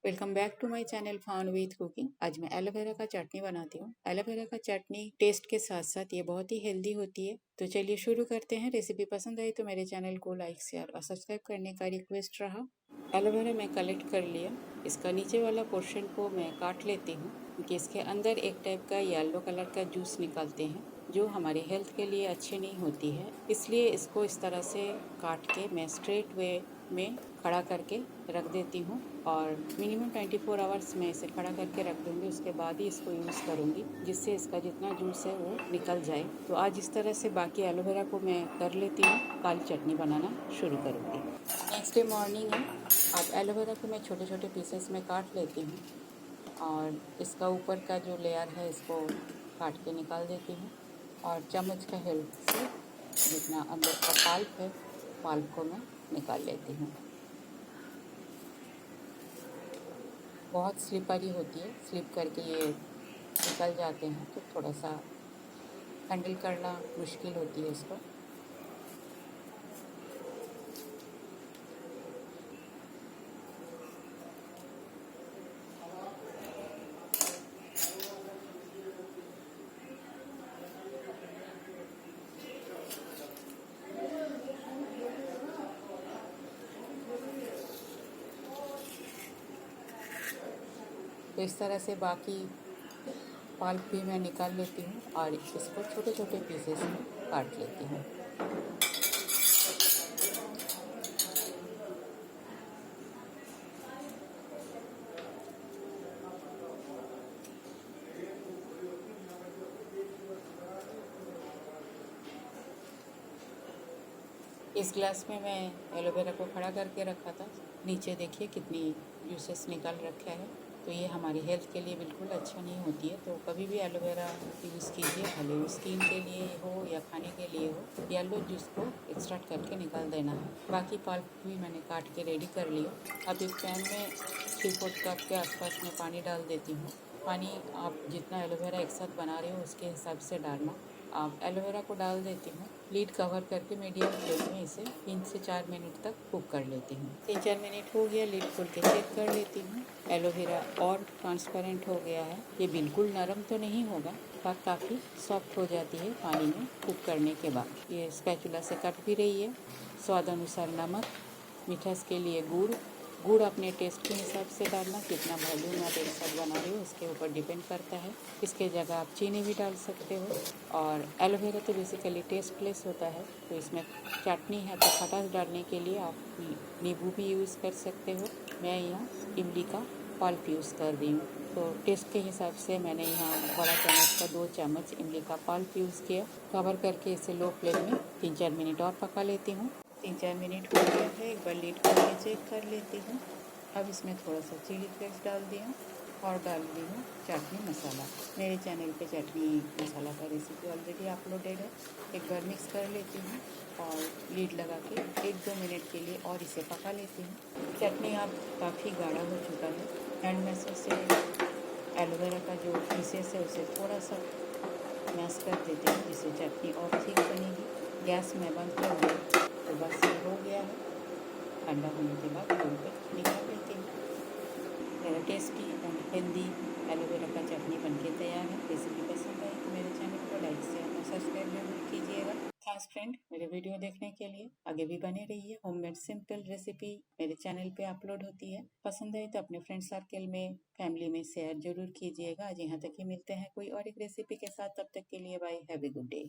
Welcome back to my channel found with cooking. आज मैं aloe vera का चटनी बनाती हूँ। एलोवेरा का चटनी टेस्ट के साथ साथ ये बहुत ही हेल्दी होती है। तो चलिए शुरू करते हैं। रेसिपी पसंद आई तो मेरे चैनल को लाइक शेयर और सब्सक्राइब करने का रिक्वेस्ट रहा। एलोवेरा मैं कलेक्ट कर लिया। इसका नीचे वाला पोर्शन को मैं काट लेती हूँ क्योंकि इसके अंदर एक टाइप का येलो कलर का जूस निकलते हैं जो हमारे हेल्थ के लिए अच्छी नहीं होती है। इसलिए इसको इस तरह से काट के मैं स्ट्रेट वे में खड़ा करके रख देती हूँ और मिनिमम 24 आवर्स में इसे खड़ा करके रख दूँगी। उसके बाद ही इसको यूज़ करूँगी जिससे इसका जितना जूस है वो निकल जाए। तो आज इस तरह से बाकी एलोवेरा को मैं कर लेती हूँ, काली चटनी बनाना शुरू करूँगी। नेक्स्ट डे मॉर्निंग है। अब एलोवेरा को मैं छोटे छोटे पीसेस में काट लेती हूँ और इसका ऊपर का जो लेयर है इसको काट के निकाल देती हूँ और चम्मच का हेल्प से जितना अंदर का पल्प है पल्प को मैं निकाल लेती हूँ। बहुत स्लिपरी होती है, स्लिप करके ये निकल जाते हैं तो थोड़ा सा हैंडल करना मुश्किल होती है इसको। तो इस तरह से बाकी पल्प भी मैं निकाल लेती हूँ और इसको छोटे छोटे पीसेस में काट लेती हूँ। इस ग्लास में मैं एलोवेरा को खड़ा करके रखा था। नीचे देखिए कितनी जूसेस निकल रखा है। तो ये हमारी हेल्थ के लिए बिल्कुल अच्छा नहीं होती है। तो कभी भी एलोवेरा यूज़ कीजिए, भले वो स्किन के लिए हो या खाने के लिए हो। येलो जूस को एक्सट्रैक्ट करके निकाल देना है। बाकी पल्प भी मैंने काट के रेडी कर लिया। अब एक पैन में 3/4 कप के आसपास में पानी डाल देती हूँ। पानी आप जितना एलोवेरा एक साथ बना रहे हो उसके हिसाब से डालना। अब एलोवेरा को डाल देती हूँ। लीड कवर करके मीडियम फ्लेम में इसे 3 से 4 मिनट तक कुक कर लेती हूँ। 3-4 मिनट हो गया, लीड खोल के चेक कर लेती हूँ। एलोवेरा और ट्रांसपेरेंट हो गया है। ये बिल्कुल नरम तो नहीं होगा पर काफ़ी सॉफ्ट हो जाती है पानी में कुक करने के बाद। ये स्पैचुला से कट भी रही है। स्वाद अनुसार नमक, मिठास के लिए गुड़ अपने टेस्ट के हिसाब से डालना। कितना वॉल्यूम आप एक साथ बना रहे हो उसके ऊपर डिपेंड करता है। इसके जगह आप चीनी भी डाल सकते हो। और एलोवेरा तो बेसिकली टेस्टलेस होता है, तो इसमें चटनी है तो खटास डालने के लिए आप नींबू भी यूज़ कर सकते हो। मैं यहाँ इमली का पल्प यूज़ कर रही हूँ। तो टेस्ट के हिसाब से मैंने यहाँ बड़ा चम्मच का 2 चम्मच इमली का पल्प यूज़ किया। कवर करके इसे लो फ्लेम में 3-4 मिनट और पका लेती हूँ। 3-4 मिनट हो गया है। एक बार लीड खोल के चेक कर लेती हूँ। अब इसमें थोड़ा सा चिली फ्लेक्स डाल दी हूँ और डाल दी हूँ चटनी मसाला। मेरे चैनल पे चटनी मसाला का रेसिपी ऑलरेडी अपलोडेड है। एक बार मिक्स कर लेती हूँ और लीड लगा के 1-2 मिनट के लिए और इसे पका लेती हूँ। चटनी अब काफ़ी गाढ़ा हो चुका है। हैंड मैशर से एलोवेरा का जो पीसेस है उसे थोड़ा सा मैश कर देती हूँ जिससे चटनी और ठीक बनेगी। गैस में बंद कर दूँ। तो बस ये हो गया है। ठंडा होने के बाद बोल पे निकाल लेती हूँ। मेरा टेस्टी एंड हेल्दी एलोवेरा का चटनी बनके तैयार है। रेसिपी पसंद आई तो मेरे चैनल को लाइक शेयर और सब्सक्राइब जरूर कीजिएगा। थैंक्स फ्रेंड, मेरे वीडियो देखने के लिए। आगे भी बने रहिए। होममेड सिंपल रेसिपी मेरे चैनल पे अपलोड होती है। पसंद आई तो अपने फ्रेंड सर्कल में, फैमिली में शेयर जरूर कीजिएगा। आज यहाँ तक ही मिलते हैं कोई और एक रेसिपी के साथ। तब तक के लिए bye, have a good day.